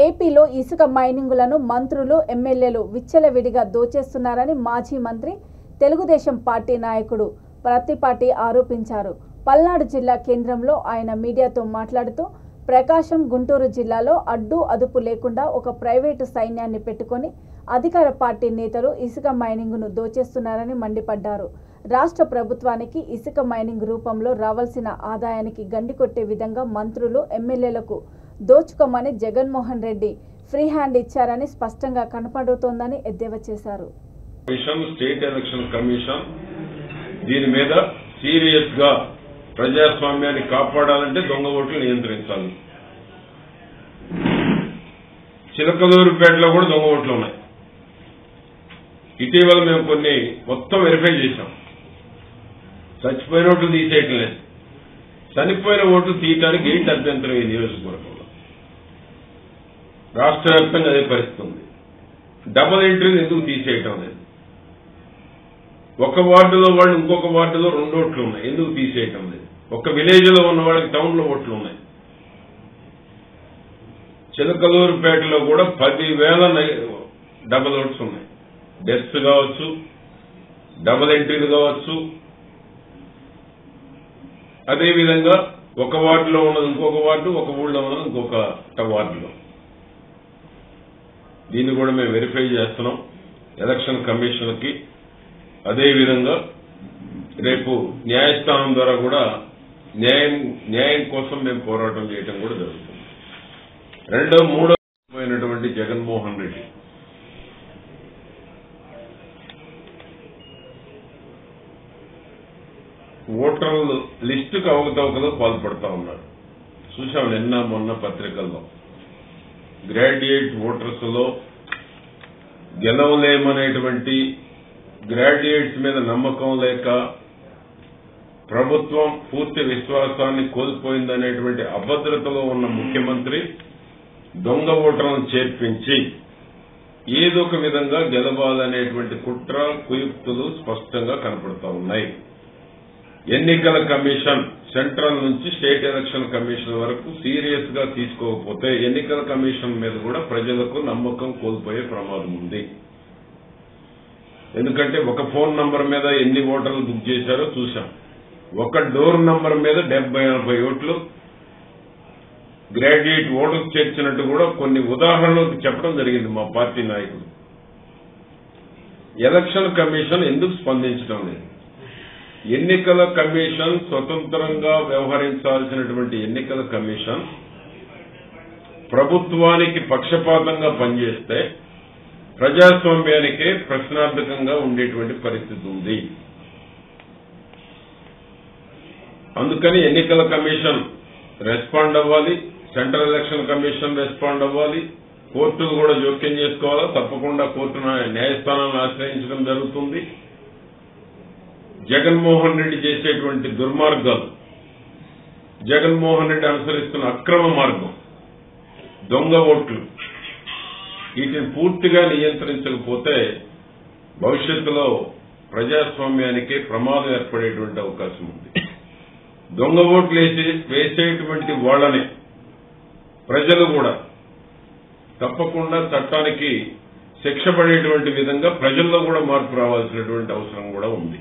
ఏపీలో ఇసుక మైనింగులను మంత్రులు ఎమ్మెల్యేలు విచ్చలవిడిగా దోచేస్తున్నారని మాజీ మంత్రి తెలుగుదేశం పార్టీ నాయకుడు ప్రత్తిపాటి ఆరోపించారు. పల్నాడు జిల్లా కేంద్రంలో ఆయన మీడియాతో మాట్లాడుతూ ప్రకాశం, గుంటూరు జిల్లాలో అడ్డు అదుపు లేకుండా ఒక ప్రైవేటు సైన్యాన్ని పెట్టుకొని అధికార పార్టీ నేతలు ఇసుక మైనింగును దోచేస్తున్నారని మండిపడ్డారు. రాష్ట్ర ప్రభుత్వానికి ఇసుక మైనింగ్ రూపంలో రావాల్సిన ఆదాయానికి గండికొట్టే విధంగా మంత్రులు ఎమ్మెల్యేలకు దోచుకోమని జగన్మోహన్ రెడ్డి ఫ్రీ హ్యాండ్ ఇచ్చారని స్పష్టంగా కనపడుతోందని ఎద్దేవా చేశారు. స్టేట్ ఎలక్షన్ కమిషన్ దీని మీద సీరియస్ గా ప్రజాస్వామ్యాన్ని కాపాడాలంటే దొంగ ఓట్లు నియంత్రించాలి. చిలకలూరుపేటలో కూడా దొంగ ఓట్లు ఉన్నాయి. ఇటీవల మేము కొన్ని మొత్తం వెరిఫై చేశాం. చచ్చిపోయిన ఓట్లు తీసేయటం లేదు. చనిపోయిన ఓట్లు తీయటానికి ఏంటి అభ్యంతరం ఈ నియోజకవర్గంలో? రాష్ట్ర వ్యాప్తంగా అదే పరిస్థితి ఉంది. డబుల్ ఎంట్రీలు ఎందుకు తీసేయటం లేదు? ఒక వార్డులో వాళ్ళు ఇంకొక వార్డులో 2 ఓట్లు ఉన్నాయి, ఎందుకు తీసేయటం లేదు? ఒక విలేజ్ లో ఉన్న వాళ్ళకి టౌన్ లో ఓట్లు ఉన్నాయి. చిలకలూరుపేటలో కూడా 10,000 డబుల్ ఓట్స్ ఉన్నాయి. డెత్స్ కావచ్చు, డబుల్ ఎంట్రీలు కావచ్చు. అదేవిధంగా ఒక వార్డులో ఉన్నది ఇంకొక వార్డు, ఒక ఊళ్ళో ఉన్నది ఇంకొక వార్డులో. దీన్ని కూడా మేము వెరిఫై చేస్తున్నాం ఎలక్షన్ కమిషన్ కి. అదేవిధంగా రేపు న్యాయస్థానం ద్వారా కూడా న్యాయం కోసం మేము పోరాటం చేయడం కూడా జరుగుతుంది. మూడో పోయినటువంటి జగన్మోహన్ రెడ్డి ఓటర్ల లిస్టుకు అవకతవకలో పాల్పడతా ఉన్నారు. చూశాం నిన్న మొన్న పత్రికల్లో. గ్రాడ్యుయేట్ ఓటర్స్ లో గెలవలేమనేటువంటి, గ్రాడ్యుయేట్స్ మీద నమ్మకం లేక ప్రభుత్వం పూర్తి విశ్వాసాన్ని కోల్పోయిందనేటువంటి అభద్రతలో ఉన్న ముఖ్యమంత్రి దొంగ ఓటర్లను చేర్పించి ఏదో ఒక విధంగా గెలవాలనేటువంటి కుట్ర కుయుక్తులు స్పష్టంగా కనపడతా ఉన్నాయి. ఎన్నికల కమిషన్ సెంట్రల్ నుంచి స్టేట్ ఎలక్షన్ కమిషన్ వరకు సీరియస్ గా తీసుకోకపోతే ఎన్నికల కమిషన్ మీద కూడా ప్రజలకు నమ్మకం కోల్పోయే ప్రమాదం ఉంది. ఎందుకంటే ఒక ఫోన్ నంబర్ మీద ఎన్ని ఓటర్లు బుక్ చేశారో చూశాం. ఒక డోర్ నంబర్ మీద 70-80 ఓట్లు గ్రాడ్యుయేట్ ఓటర్స్ చేర్చినట్టు కూడా కొన్ని ఉదాహరణలు చెప్పడం జరిగింది మా పార్టీ నాయకులు. ఎలక్షన్ కమిషన్ ఎందుకు స్పందించడం లేదు? ఎన్నికల కమిషన్ స్వతంత్రంగా వ్యవహరించాల్సినటువంటి ఎన్నికల కమిషన్ ప్రభుత్వానికి పక్షపాతంగా పనిచేస్తే ప్రజాస్వామ్యానికే ప్రశ్నార్థకంగా ఉండేటువంటి పరిస్థితి ఉంది. అందుకని ఎన్నికల కమిషన్ రెస్పాండ్ అవ్వాలి, సెంట్రల్ ఎలక్షన్ కమిషన్ రెస్పాండ్ అవ్వాలి, కోర్టులు కూడా జోక్యం చేసుకోవాలా. తప్పకుండా కోర్టు న్యాయస్థానాలను ఆశ్రయించడం జరుగుతుంది. జగన్మోహన్ రెడ్డి చేసేటువంటి దుర్మార్గాలు, జగన్మోహన్ రెడ్డి అనుసరిస్తున్న అక్రమ మార్గం, దొంగ ఓట్లు, వీటిని పూర్తిగా నియంత్రించకపోతే భవిష్యత్తులో ప్రజాస్వామ్యానికి ప్రమాదం ఏర్పడేటువంటి అవకాశం ఉంది. దొంగ ఓట్లు వేసేటువంటి వాళ్ళని ప్రజలు కూడా తప్పకుండా చట్టానికి శిక్ష పడేటువంటి విధంగా ప్రజల్లో కూడా మార్పు రావాల్సినటువంటి అవసరం కూడా ఉంది.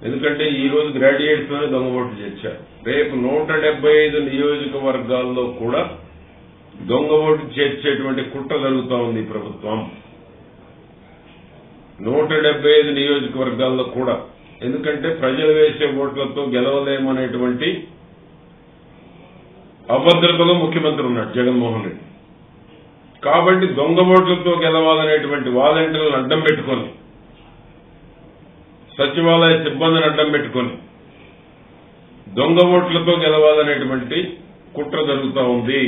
ఎందుకంటే ఈ రోజు గ్రాడ్యుయేట్స్ లోనే దొంగ ఓట్లు చేర్చారు. రేపు 175 నియోజకవర్గాల్లో కూడా దొంగ ఓట్లు చేర్చేటువంటి కుట్ర జరుగుతూ ఉంది ప్రభుత్వం. 175 నియోజకవర్గాల్లో కూడా. ఎందుకంటే ప్రజలు వేసే ఓట్లతో గెలవలేమనేటువంటి అభద్రతలో ముఖ్యమంత్రి ఉన్నాడు జగన్మోహన్ రెడ్డి. కాబట్టి దొంగ ఓట్లతో గెలవాలనేటువంటి వాలంటీర్లను అడ్డం పెట్టుకొని, సచివాలయ సిబ్బందిని అడ్డం పెట్టుకొని దొంగ ఓట్లతో గెలవాలనేటువంటి కుట్ర జరుగుతూ ఉంది.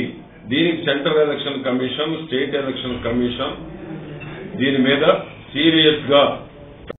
దీనికి central election commission, state election commission దీని మీద సీరియస్ గా